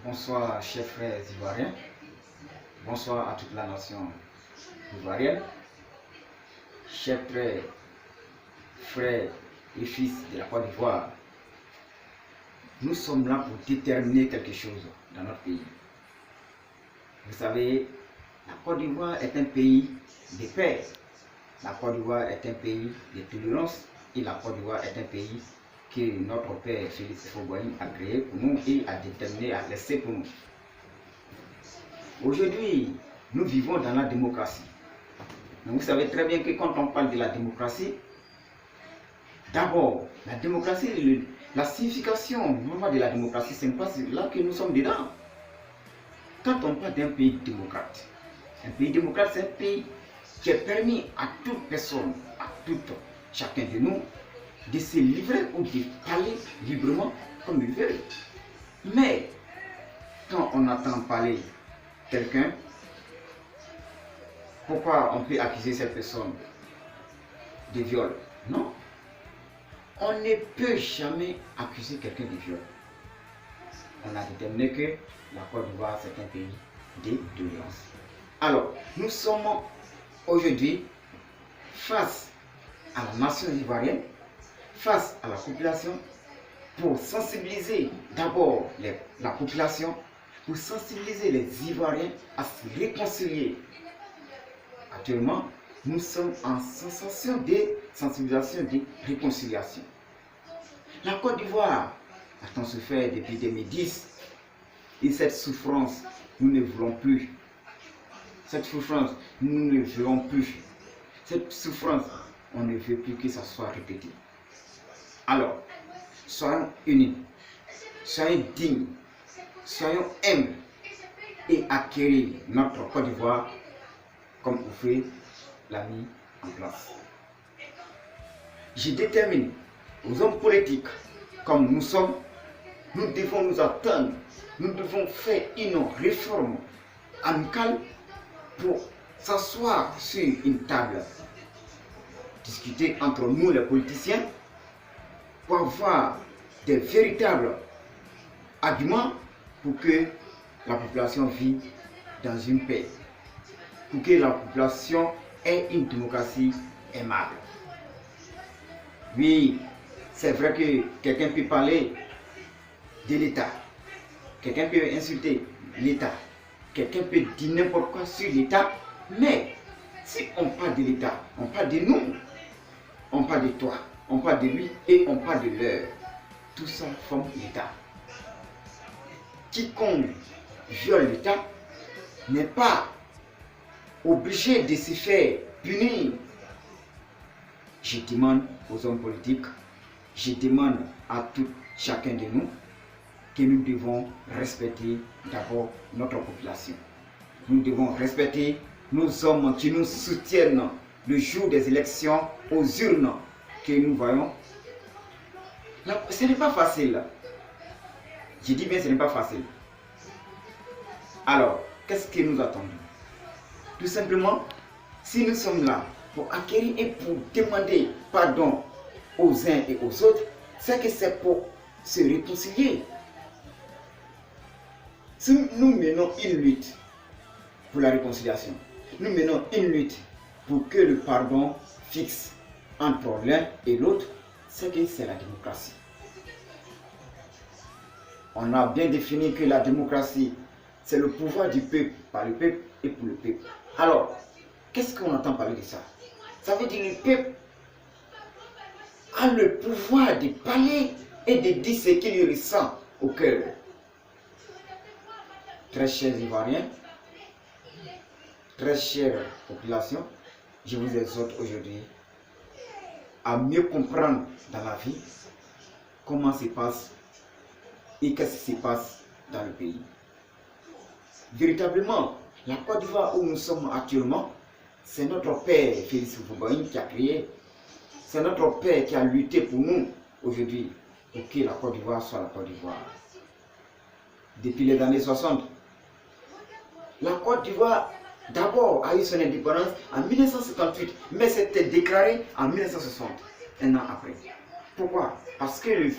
Bonsoir, chers frères ivoiriens. Bonsoir à toute la nation ivoirienne. Chers frères et fils de la Côte d'Ivoire, nous sommes là pour déterminer quelque chose dans notre pays. Vous savez, la Côte d'Ivoire est un pays de paix. La Côte d'Ivoire est un pays de tolérance et la Côte d'Ivoire est un pays que notre père Félix Houphouët-Boigny a créé pour nous et a déterminé à laisser pour nous. Aujourd'hui, nous vivons dans la démocratie. Donc vous savez très bien que quand on parle de la démocratie, d'abord, la démocratie, la signification vraiment de la démocratie, ce n'est pas là que nous sommes dedans. Quand on parle d'un pays démocrate, c'est un pays qui est permis à toute personne, à chacun de nous, de se livrer ou de parler librement comme il veut. Mais quand on entend parler quelqu'un, pourquoi on peut accuser cette personne de viol? Non. On ne peut jamais accuser quelqu'un de viol. On a déterminé que la Côte d'Ivoire, c'est un pays de tolérance. Alors, nous sommes aujourd'hui face à la nation ivoirienne, face à la population, pour sensibiliser d'abord la population, pour sensibiliser les Ivoiriens à se réconcilier. Actuellement, nous sommes en sensation de sensibilisation de réconciliation. La Côte d'Ivoire a-t-on souffert depuis 2010 et cette souffrance, nous ne voulons plus. Cette souffrance, nous ne voulons plus. Cette souffrance, on ne veut plus que ça soit répété. Alors, soyons unis, soyons dignes, soyons humbles et acquérir notre Côte d'Ivoire comme Houphouët l'a mis en place. Je détermine aux hommes politiques comme nous sommes, nous devons nous attendre, nous devons faire une réforme amicale pour s'asseoir sur une table, discuter entre nous les politiciens pour avoir des véritables arguments pour que la population vive dans une paix, pour que la population ait une démocratie aimable. Oui, c'est vrai que quelqu'un peut parler de l'État, quelqu'un peut insulter l'État, quelqu'un peut dire n'importe quoi sur l'État, mais si on parle de l'État, on parle de nous, on parle de toi, on parle de lui et on parle de l'heure. Tout ça forme l'État. Quiconque viole l'État n'est pas obligé de se faire punir. Je demande aux hommes politiques, je demande à chacun de nous que nous devons respecter d'abord notre population. Nous devons respecter nos hommes qui nous soutiennent le jour des élections aux urnes que nous voyons. Ce n'est pas facile. Je dis bien ce n'est pas facile. Alors, qu'est-ce que nous attendons? Tout simplement, si nous sommes là pour acquérir et pour demander pardon aux uns et aux autres, c'est que c'est pour se réconcilier. Si nous menons une lutte pour la réconciliation, nous menons une lutte pour que le pardon fixe entre l'un et l'autre, c'est que c'est la démocratie. On a bien défini que la démocratie, c'est le pouvoir du peuple, par le peuple et pour le peuple. Alors, qu'est-ce qu'on entend parler de ça? Ça veut dire que le peuple a le pouvoir de parler et de dire ce qu'il ressent au cœur. Très chers Ivoiriens, très chère population, je vous exhorte aujourd'hui à mieux comprendre dans la vie comment se passe et qu'est-ce qui se passe dans le pays. Véritablement, la Côte d'Ivoire où nous sommes actuellement, c'est notre père Félix Houphouët-Boigny qui a créé. C'est notre père qui a lutté pour nous aujourd'hui pour que la Côte d'Ivoire soit la Côte d'Ivoire. Depuis les années 60, la Côte d'Ivoire d'abord a eu son indépendance en 1958, mais c'était déclaré en 1960, un an après. Pourquoi? Parce que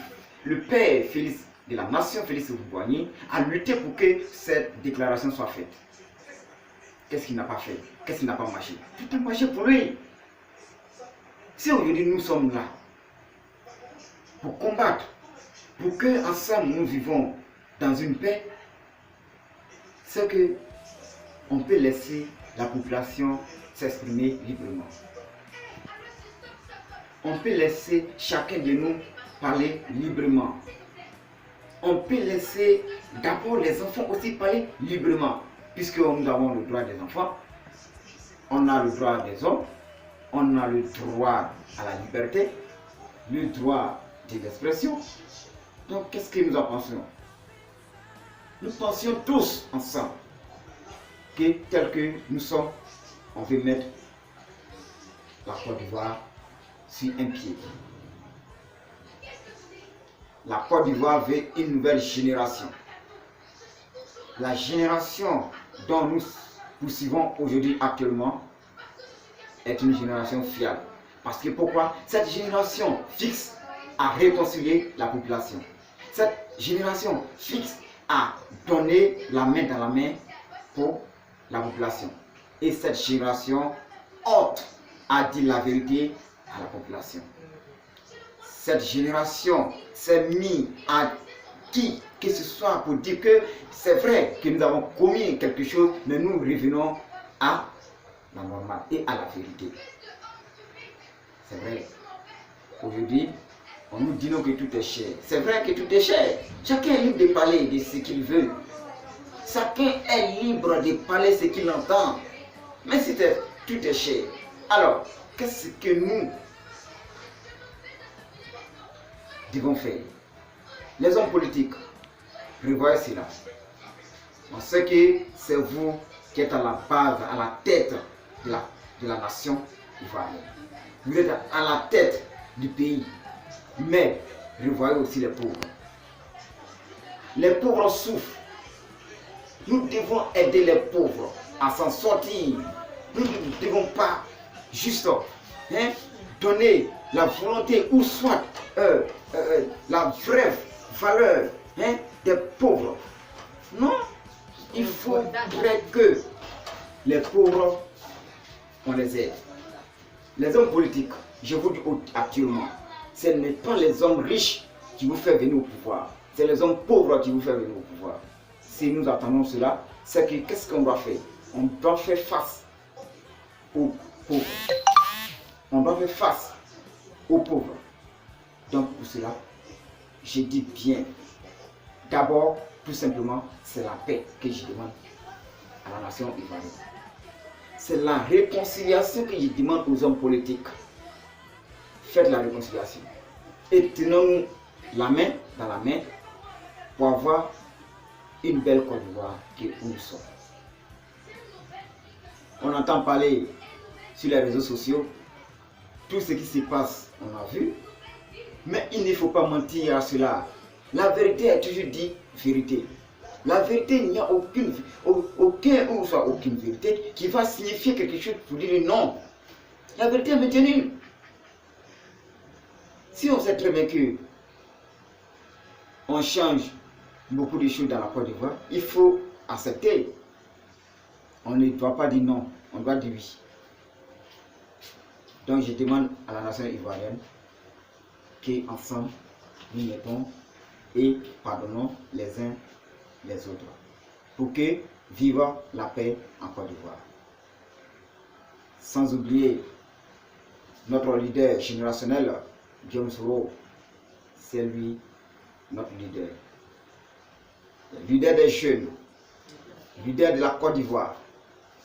le père Félix de la nation Félix Houphouët-Boigny a lutté pour que cette déclaration soit faite. Qu'est-ce qu'il n'a pas fait? Qu'est-ce qui n'a pas marché? Tout a marché pour lui. Si aujourd'hui nous sommes là pour combattre, pour que ensemble nous vivons dans une paix, c'est que on peut laisser la population s'exprimer librement. On peut laisser chacun de nous parler librement. On peut laisser d'abord les enfants aussi parler librement, puisque nous avons le droit des enfants, on a le droit des hommes, on a le droit à la liberté, le droit de l'expression. Donc qu'est-ce que nous en pensons? Nous pensions tous ensemble que tel que nous sommes, on veut mettre la Côte d'Ivoire sur un pied. La Côte d'Ivoire veut une nouvelle génération. La génération dont nous poursuivons aujourd'hui actuellement est une génération fiable. Parce que pourquoi? Cette génération fixe à réconcilier la population. Cette génération fixe à donner la main dans la main pour la population. Et cette génération honte à dire la vérité à la population. Cette génération s'est mise à qui que ce soit pour dire que c'est vrai que nous avons commis quelque chose, mais nous revenons à la normale et à la vérité. C'est vrai. Aujourd'hui, on nous dit non que tout est cher. C'est vrai que tout est cher. Chacun est libre de parler de ce qu'il veut. Chacun est libre de parler ce qu'il entend. Mais si tout est cher, alors qu'est-ce que nous devons faire? Les hommes politiques, prévoyez cela. On sait que c'est vous qui êtes à la base, à la tête de la nation ivoirienne. Vous êtes à la tête du pays. Mais revoyez aussi les pauvres. Les pauvres souffrent. Nous devons aider les pauvres à s'en sortir. Nous ne devons pas juste donner la volonté ou soit la vraie valeur des pauvres. Non, il faudrait que les pauvres, on les aide. Les hommes politiques, je vous dis actuellement, ce n'est pas les hommes riches qui vous font venir au pouvoir, c'est les hommes pauvres qui vous font venir au pouvoir. Si nous attendons cela, c'est que qu'est-ce qu'on doit faire? On doit faire face aux pauvres. On doit faire face aux pauvres. Donc pour cela, je dis bien, d'abord, tout simplement, c'est la paix que je demande à la nation ivoirienne. C'est la réconciliation que je demande aux hommes politiques. Faites la réconciliation. Et tenons-nous la main dans la main pour avoir une belle Côte d'Ivoire où nous sommes. On entend parler sur les réseaux sociaux, tout ce qui se passe, on a vu, mais il ne faut pas mentir à cela. La vérité est toujours dit vérité. La vérité, il n'y a aucune vérité qui va signifier quelque chose pour dire non. La vérité est maintenue. Si on sait très bien que on change beaucoup de choses dans la Côte d'Ivoire, il faut accepter. On ne doit pas dire non, on doit dire oui. Donc je demande à la nation ivoirienne qu'ensemble nous mettons et pardonnons les uns les autres pour que vive la paix en Côte d'Ivoire. Sans oublier notre leader générationnel, Guillaume Soro, c'est lui notre leader. Le leader des jeunes, leader de la Côte d'Ivoire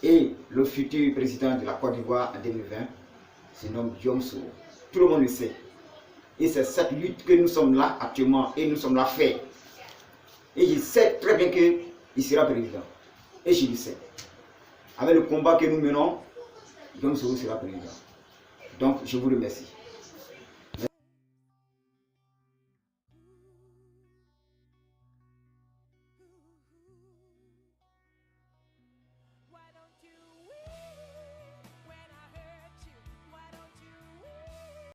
et le futur président de la Côte d'Ivoire en 2020 se nomme Guillaume Soro. Tout le monde le sait. Et c'est cette lutte que nous sommes là actuellement et nous sommes là faits. Et je sais très bien qu'il sera président. Et je le sais. Avec le combat que nous menons, Guillaume Soro sera président. Donc je vous remercie.